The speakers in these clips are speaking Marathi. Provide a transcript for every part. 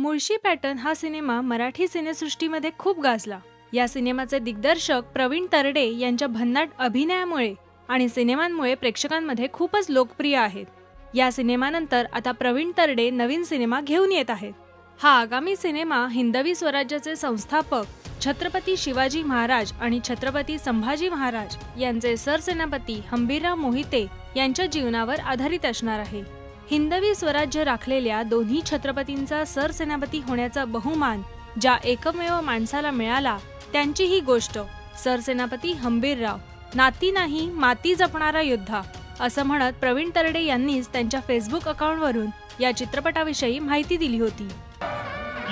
मुळशी पॅटर्न हा सिनेमा मराठी सिनेसृष्टीमध्ये खूप गाजला। या सिनेमाचे दिग्दर्शक प्रवीण तरडे यांच्या भन्नाट अभिनयामुळे आणि सिनेमांमुळे प्रेक्षकांमध्ये खूपच लोकप्रिय आहेत। या सिनेमानंतर आता प्रवीण तरडे नवीन सिनेमा घेऊन येत आहेत। हा आगामी सिनेमा हिंदवी स्वराज्याचे संस्थापक छत्रपती शिवाजी महाराज आणि छत्रपती संभाजी महाराज यांचे सरसेनापती हंबीरराव मोहिते यांच्या जीवनावर आधारित असणार आहे। हिंदवी स्वराज्य राखलेल्या दोन्ही छत्रपतींचा सरसेनापती होण्याचा बहुमान ज्या एकमेव माणसाला मिळाला त्यांची ही गोष्ट सरसेनापती हंबीरराव, नाती नाही माती जपणारा योद्धा असं म्हणत प्रवीण तरडे यांनीच त्यांच्या फेसबुक अकाउंटवरून या चित्रपटाविषयी माहिती दिली होती।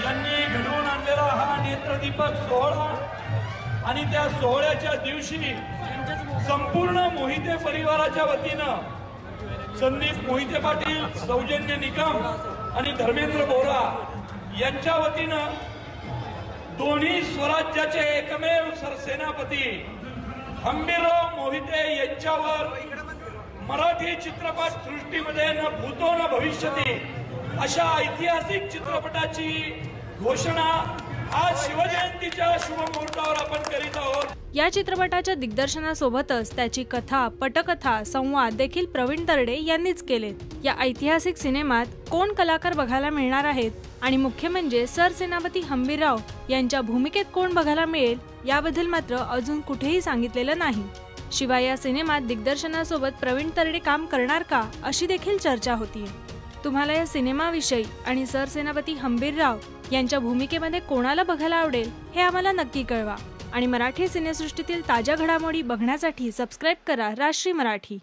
यांनी घडवून आणलेला हा नेत्रदीपक सोहळा आणि त्या सोहळ्याच्या दिवशी संपूर्ण मोहिते परिवाराच्या वतीनं संदीप मोहिते पाटील, सौजन्य निकम आणि धर्मेंद्र बोरा यांच्या वतीनं दोन्ही स्वराज्याचे एकमेव सरसेनापती हंबीरराव मोहिते यांच्यावर मराठी चित्रपट सृष्टीमध्ये न भूतो न भविष्यती अशा ऐतिहासिक चित्रपटाची घोषणा आज शिवजयंतीच्या शुभ मुहूर्तावर आपण करीत आहोत। या चित्रपटाच्या दिग्दर्शनासोबतच त्याची कथा, पटकथा, संवाद देखील प्रवीण तरडे यांनीच केलेत। या ऐतिहासिक सिनेमात कोण कलाकार बघायला मिळणार आहेत आणि मुख्य म्हणजे सरसेनापती हंबीरराव यांच्या भूमिकेत कोण बघायला मिळेल याबद्दल मात्र अजून कुठेही सांगितलेलं नाही। शिवाय या सिनेमात दिग्दर्शनासोबत प्रवीण तरडे काम करणार का अशी देखील चर्चा होतीये। तुम्हाला या सिनेमाविषयी आणि सरसेनापती हंबीरराव यांच्या भूमिकेमध्ये कोणाला बघायला आवडेल हे आम्हाला नक्की कळवा आणि मराठी सिनेसृष्टीतील ताज्या घडामोडी बघण्यासाठी सबस्क्राइब करा राष्ट्रीय मराठी।